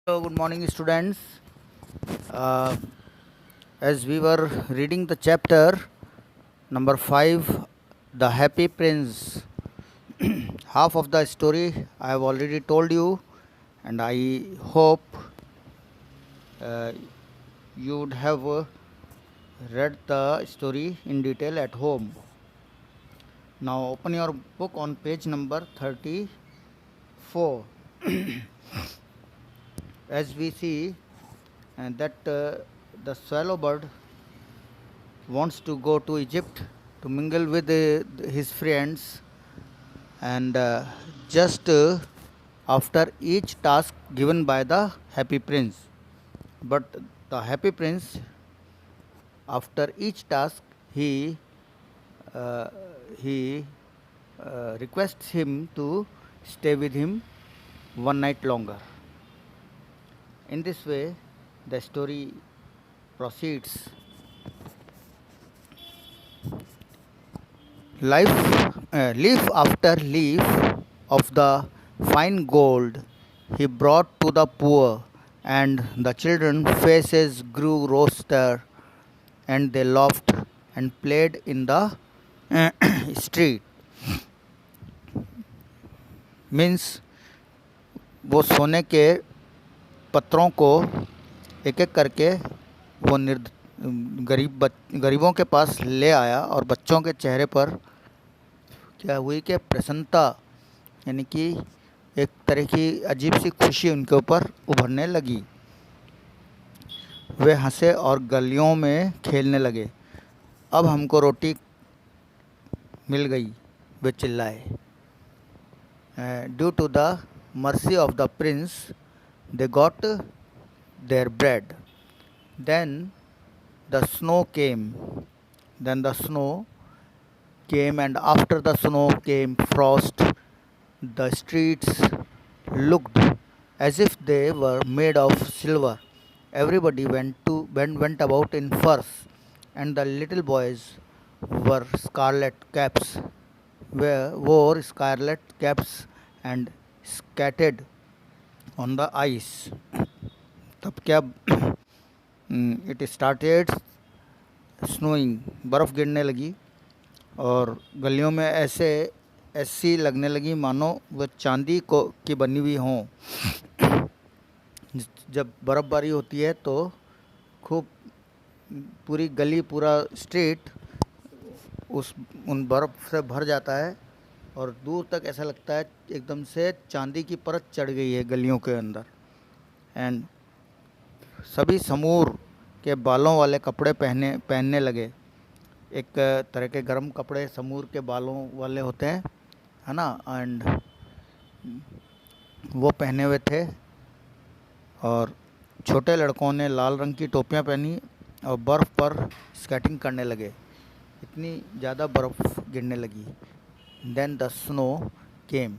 Hello, good morning, students. Uh, as we were reading the chapter number 5, The Happy Prince, half of the story I have already told you, and I hope uh, you would have read the story in detail at home. Now, open your book on page number 34. As we see that the swallow bird wants to go to Egypt to mingle with his friends, and just after each task given by the happy prince. But the happy prince, after each task, uh, he requests him to stay with him one night longer. In this way, the story proceeds. Leaf after leaf of the fine gold he brought to the poor, and the children's faces grew roaster, and they laughed and played in the street. Means वो सोने के पत्रों को एक एक करके वो गरीबों के पास ले आया, और बच्चों के चेहरे पर क्या हुई कि प्रसन्नता, यानी कि एक तरह की अजीब सी खुशी उनके ऊपर उभरने लगी। वे हंसे और गलियों में खेलने लगे। अब हमको रोटी मिल गई, वे चिल्लाए। Due to the mercy of the prince they got their bread. Then the snow came then the snow came, and after the snow came frost. The streets looked as if they were made of silver. Everybody went about in furs, and the little boys wore scarlet caps, wore scarlet caps and skated on the ice. तब क्या it started snowing, बर्फ़ गिरने लगी, और गलियों में ऐसी लगने लगी मानो वह चांदी को की बनी हुई हों। जब बर्फ़बारी होती है तो खूब पूरी गली, पूरा स्ट्रीट उन बर्फ़ से भर जाता है, और दूर तक ऐसा लगता है एकदम से चांदी की परत चढ़ गई है गलियों के अंदर। एंड सभी समूर के बालों वाले कपड़े पहनने लगे। एक तरह के गर्म कपड़े समूर के बालों वाले होते हैं, है ना, एंड वो पहने हुए थे। और छोटे लड़कों ने लाल रंग की टोपियां पहनी और बर्फ़ पर स्केटिंग करने लगे। इतनी ज़्यादा बर्फ़ गिरने लगी। Then the snow came.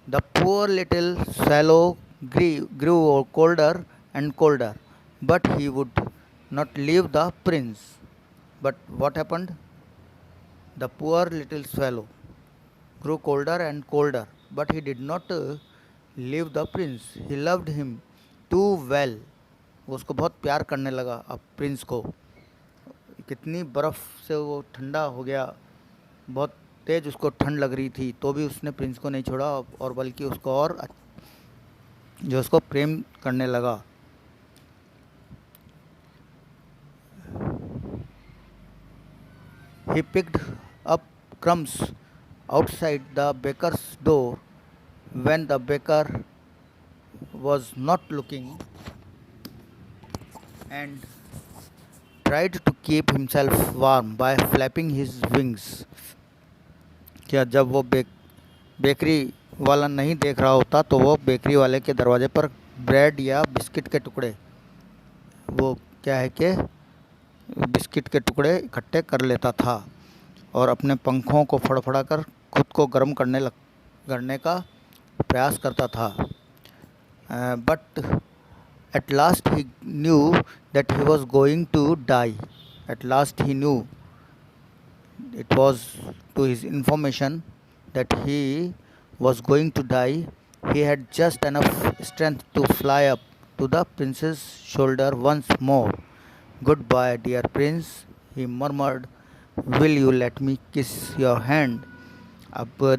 The poor little swallow grew colder and colder, but he would not leave the prince. But what happened? The poor little swallow grew colder and colder, but he did not leave the prince. He loved him too well. वो उसको बहुत प्यार करने लगा अब Prince को। कितनी बर्फ़ से वो ठंडा हो गया, बहुत तेज़ उसको ठंड लग रही थी, तो भी उसने प्रिंस को नहीं छोड़ा, और बल्कि उसको और जो उसको प्रेम करने लगा। He picked up crumbs outside the baker's door when the baker was not looking, and tried to keep himself warm by flapping his wings. क्या जब वो बेकरी वाला नहीं देख रहा होता तो वो बेकरी वाले के दरवाजे पर ब्रेड या बिस्किट के टुकड़े, वो क्या है कि बिस्किट के टुकड़े इकट्ठे कर लेता था, और अपने पंखों को फड़फड़ा कर खुद को गर्म करने का प्रयास करता था। But at last he knew that he was going to die. At last he knew, it was to his information that he was going to die. He had just enough strength to fly up to the prince's shoulder once more. "Goodbye, dear prince," he murmured. "Will you let me kiss your hand?"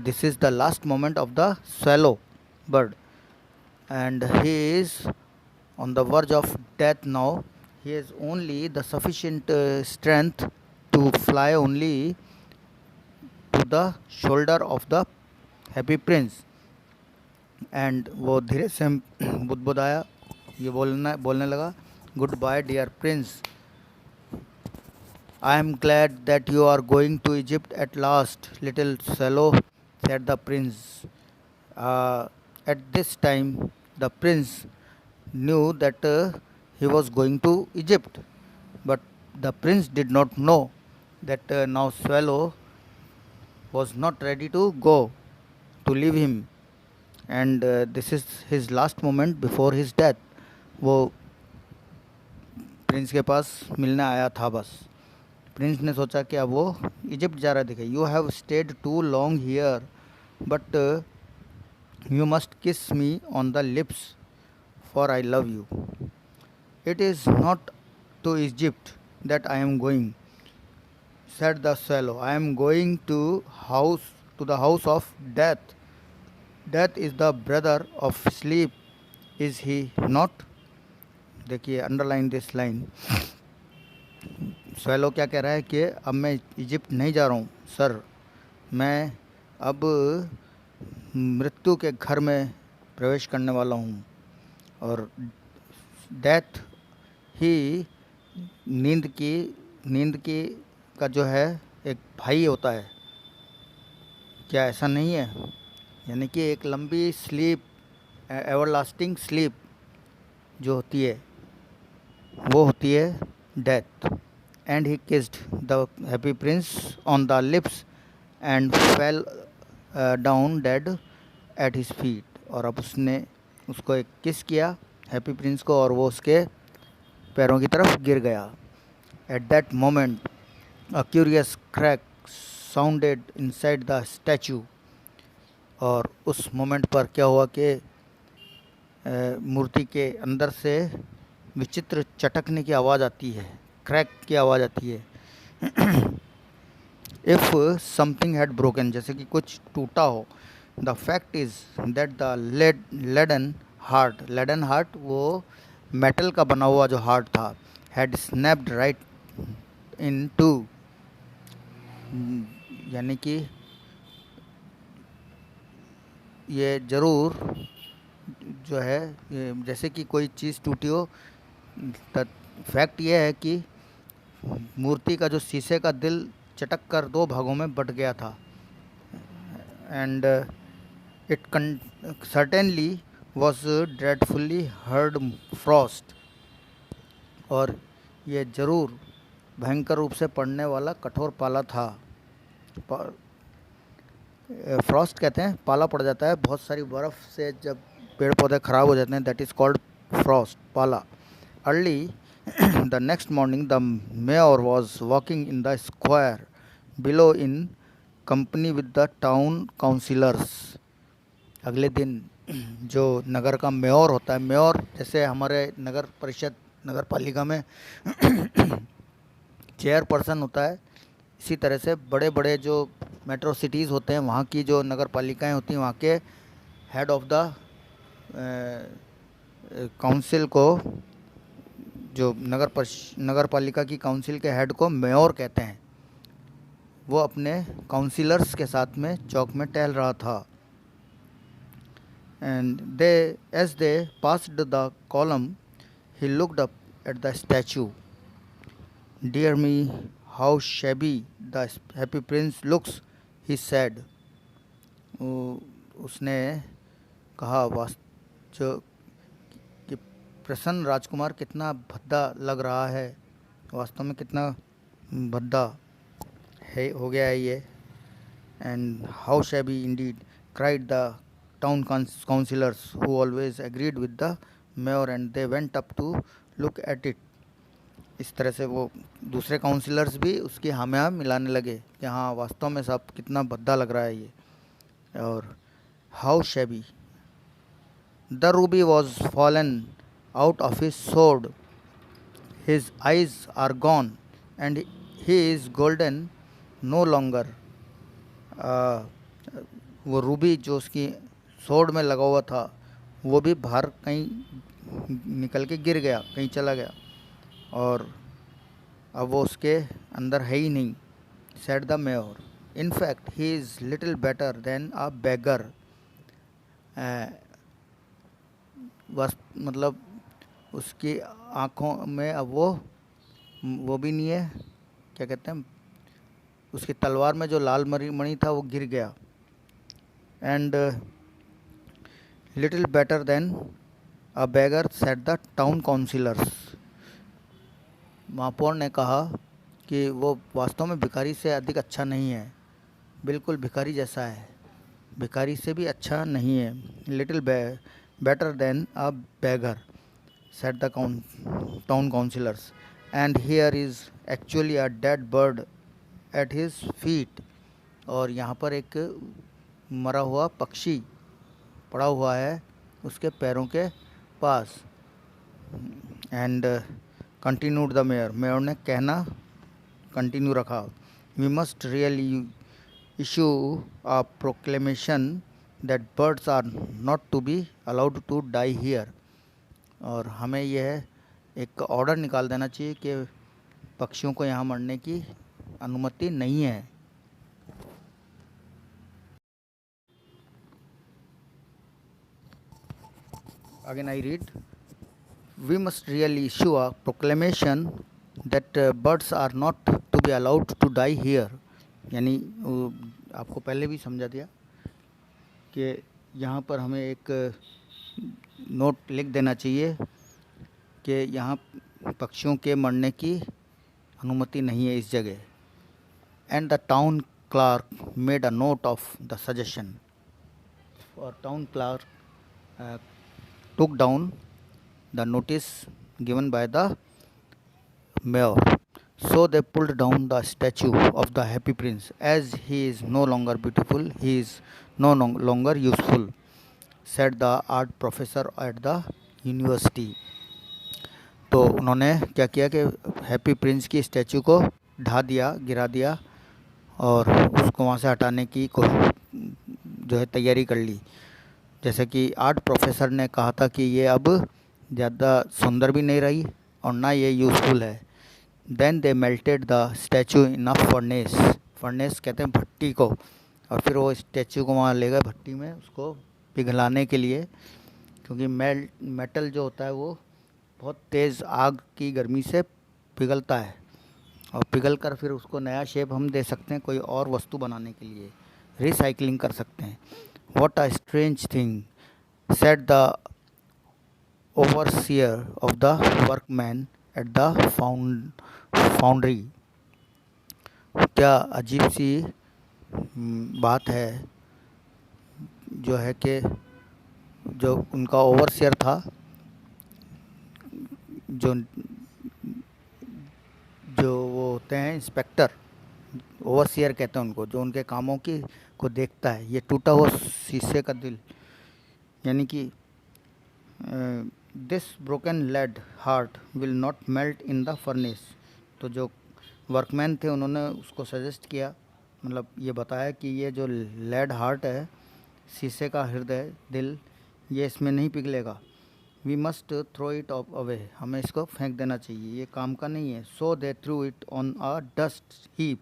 This is the last moment of the swallow bird, and he is on the verge of death now. He has only the sufficient strength to fly only to the shoulder of the happy prince. And वो धीरे से बुदबुदाया, ये बोलने लगा, "goodbye dear prince, I am glad that you are going to Egypt at last, little swallow," said the prince. At this time, the prince knew that he was going to Egypt, but the prince did not know that now swallow was not ready to go to leave him, and this is his last moment before his death. वो Prince के पास मिलने आया था बस। Prince ने सोचा कि अब वो इजिप्ट जा रहा दिखे। "You have stayed too long here, but you must kiss me on the lips, for I love you." "It is not to Egypt that I am going," said the swallow. "I am going to the house of death. Death is the brother of sleep, is he not?" देखिए, underline this line. Swallow क्या कह रहा है कि अब मैं Egypt नहीं जा रहा हूँ सर, मैं अब मृत्यु के घर में प्रवेश करने वाला हूँ, और डेथ ही नींद की का जो है एक भाई होता है। क्या ऐसा नहीं है? यानी कि एक लंबी स्लीप, एवरलास्टिंग स्लीप जो होती है वो होती है death. And he kissed the happy Prince on the lips and fell down dead at his feet. और अब उसने उसको एक किस किया हैप्पी प्रिंस को, और वो उसके पैरों की तरफ गिर गया। At that moment a curious crack sounded inside the statue. और उस मोमेंट पर क्या हुआ कि मूर्ति के अंदर से विचित्र चटकने की आवाज़ आती है, क्रैक की आवाज़ आती है। इफ़ समथिंग हैड ब्रोकन, जैसे कि कुछ टूटा हो। The fact is that the leaden heart वो मेटल का बना हुआ जो हार्ट था, had snapped right in two, यानी कि ये ज़रूर जो है जैसे कि कोई चीज़ टूटी हो। फैक्ट ये है कि मूर्ति का जो शीशे का दिल चटक कर दो भागों में बट गया था। And it certainly was dreadfully hard frost, और ये ज़रूर भयंकर रूप से पड़ने वाला कठोर पाला था। फ्रॉस्ट कहते हैं, पाला पड़ जाता है बहुत सारी बर्फ़ से, जब पेड़ पौधे ख़राब हो जाते हैं, दैट इज़ कॉल्ड फ्रॉस्ट, पाला। Early the next morning the mayor was walking in the square below in company with the town councillors. अगले दिन जो नगर का मेयर होता है, मेयर जैसे हमारे नगर परिषद नगर पालिका में चेयरपर्सन होता है, इसी तरह से बड़े बड़े जो मेट्रो सिटीज़ होते हैं वहाँ की जो नगर पालिकाएँ होती हैं, वहाँ के हेड ऑफ द काउंसिल को, जो नगर पालिका की काउंसिल के हेड को मेयर कहते हैं, वो अपने काउंसिलर्स के साथ में चौक में टहल रहा था। And as they passed the column he looked up at the statue. "Dear me, how shabby the happy prince looks," he said. उसने कहा जो कि प्रसन्न राजकुमार कितना भद्दा लग रहा है, वास्तव में कितना भद्दा है हो गया है ये। And how shabby indeed, cried the town councillors who always agreed with the mayor, and they went up to look at it. इस तरह से वो दूसरे काउंसिलर्स भी उसकी हामियाँ मिलाने लगे कि हाँ, वास्तव में साहब कितना भद्दा लग रहा है ये। और how shabby the Ruby was fallen out of his sword. His eyes are gone, and he is golden no longer. आ, वो रूबी जो उसकी sword में लगा हुआ था वो भी बाहर कहीं निकल के गिर गया, कहीं चला गया, और अब वो उसके अंदर है ही नहीं. Said the mayor. In fact, he is little better than a beggar. बस मतलब उसकी आँखों में अब वो भी नहीं है, क्या कहते हैं, उसकी तलवार में जो लाल मणि था वो गिर गया. And little better than a beggar set the town councillors. महापौर ने कहा कि वो वास्तव में भिखारी से अधिक अच्छा नहीं है, बिल्कुल भिखारी जैसा है, भिखारी से भी अच्छा नहीं है. Little better than a beggar said the town councillors, and here is actually a dead bird at his feet. और यहाँ पर एक मरा हुआ पक्षी पड़ा हुआ है उसके पैरों के पास. And continued the mayor. Mayor ने कहना कंटिन्यू रखा. We must really issue a proclamation that birds are not to be allowed to die here. और हमें यह एक ऑर्डर निकाल देना चाहिए कि पक्षियों को यहाँ मरने की अनुमति नहीं है. Again I read. We must really issue a proclamation that birds are not to be allowed to die here. यानी आपको पहले भी समझा दिया कि यहाँ पर हमें एक नोट लिख देना चाहिए कि यहाँ पक्षियों के मरने की अनुमति नहीं है इस जगह. And the town clerk made a note of the suggestion. और town clerk took down the notice given by the mayor. So they pulled down the statue of the happy prince. As he is no longer beautiful, he is no longer useful, said the art professor at the university. तो उन्होंने क्या किया कि happy Prince की statue को ढा दिया, गिरा दिया, और उसको वहाँ से हटाने की जो है तैयारी कर ली. जैसे कि आर्ट प्रोफेसर ने कहा था कि ये अब ज़्यादा सुंदर भी नहीं रही और ना ये यूज़फुल है. Then they melted the statue in a furnace. Furnace कहते हैं भट्टी को. और फिर वो स्टैचू को वहाँ ले गए भट्टी में उसको पिघलाने के लिए, क्योंकि मेटल जो होता है वो बहुत तेज़ आग की गर्मी से पिघलता है, और पिघल कर फिर उसको नया शेप हम दे सकते हैं कोई और वस्तु बनाने के लिए, रिसाइकलिंग कर सकते हैं. What a strange thing, said the overseer of the workmen at the foundry. क्या अजीब सी बात है जो है कि जो उनका ओवरसियर था, जो वो होते हैं इंस्पेक्टर, ओवरसियर कहते हैं उनको, जो उनके कामों की को देखता है. ये टूटा हुआ शीशे का दिल, यानी कि this broken lead heart will not melt in the furnace. तो जो वर्कमैन थे उन्होंने उसको सजेस्ट किया, मतलब ये बताया कि ये जो लेड हार्ट है, शीशे का हृदय दिल, ये इसमें नहीं पिघलेगा. We must throw it away. हमें इसको फेंक देना चाहिए, ये काम का नहीं है. So they threw it on a dust heap.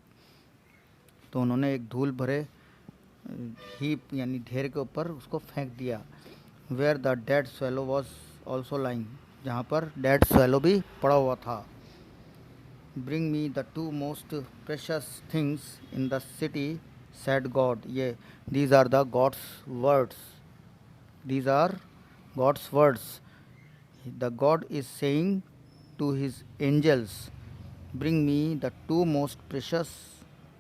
तो उन्होंने एक धूल भरे हीप यानी ढेर के ऊपर उसको फेंक दिया. Where the dead swallow was also lying. जहाँ पर डेड स्वेलो भी पड़ा हुआ था. Bring me the two most precious things in the city, said God. ये these are the God's words. These are God's words. The God is saying to his angels, bring me the two most precious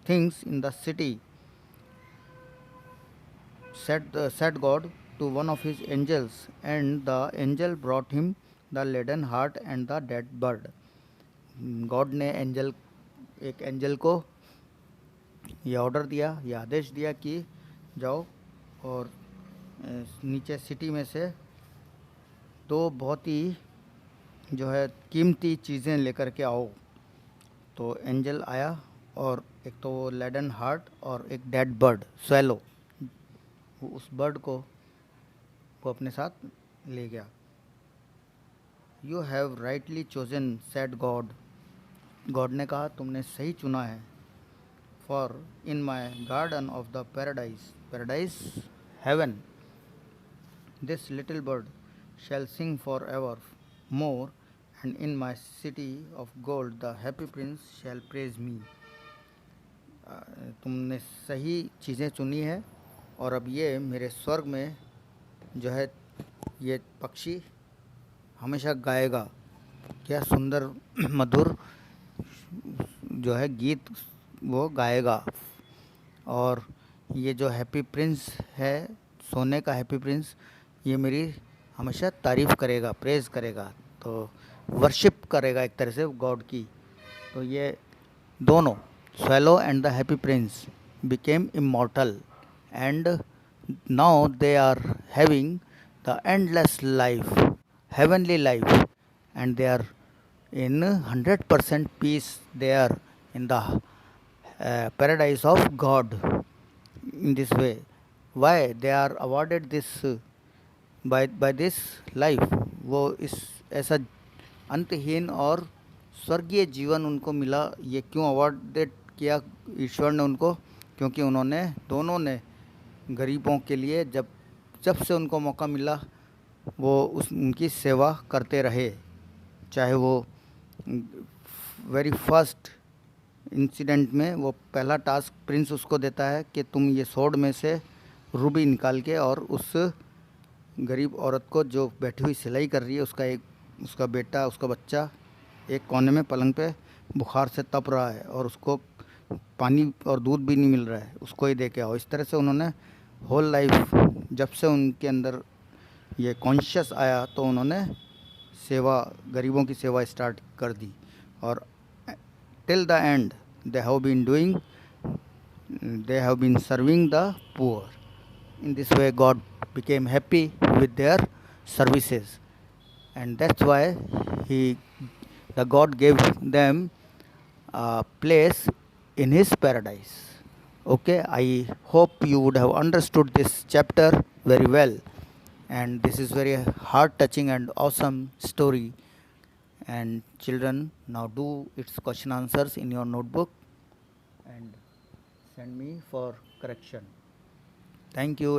things in the city, said God to one of his angels, and the angel brought him the laden heart and the dead bird. God ने एक angel को ये order दिया, ये आदेश दिया कि जाओ और नीचे सिटी में से दो बहुत ही जो है कीमती चीज़ें लेकर के आओ। तो एंजल आया और एक तो वो लेडन हार्ट और एक डेड बर्ड स्वैलो, वो उस बर्ड को वो अपने साथ ले गया। You have rightly chosen said God, God ने कहा तुमने सही चुना है। For in my garden of the paradise, paradise heaven, this little bird shall sing forever more, and in my city of gold the happy prince shall praise me। तुमने सही चीज़ें चुनी है और अब ये मेरे स्वर्ग में जो है ये पक्षी हमेशा गाएगा। क्या सुंदर मधुर जो है गीत वो गाएगा। और ये जो हैप्पी प्रिंस है, सोने का हैप्पी प्रिंस, ये मेरी हमेशा तारीफ़ करेगा, प्रेज़ करेगा, तो वर्शिप करेगा एक तरह से गॉड की। तो ये दोनों swallow and the happy prince became immortal and now they are having the endless life, heavenly life, and they are in 100% peace there in the paradise of God. In this way, why they are awarded this by this life, वो इस ऐसा अंतहीन और स्वर्गीय जीवन उनको मिला। ये क्यों अवॉर्डेड किया ईश्वर ने उनको? क्योंकि उन्होंने दोनों ने गरीबों के लिए जब जब से उनको मौका मिला वो उनकी सेवा करते रहे। चाहे वो वेरी फर्स्ट इंसिडेंट में वो पहला टास्क प्रिंस उसको देता है कि तुम ये सोड में से रूबी निकाल के और उस गरीब औरत को जो बैठी हुई सिलाई कर रही है उसका बेटा, उसका बच्चा एक कोने में पलंग पे बुखार से तप रहा है और उसको पानी और दूध भी नहीं मिल रहा है, उसको ही दे के आओ। इस तरह से उन्होंने होल लाइफ, जब से उनके अंदर ये कॉन्शियस आया तो उन्होंने सेवा, गरीबों की सेवा स्टार्ट कर दी। और till the end they have been serving the poor. In this way God became happy with their services, and that's why the God gave them a place in his paradise. Okay, I hope you would have understood this chapter very well, and this is very heart touching and awesome story. And children, now do its question answers in your notebook and send me for correction. Thank you.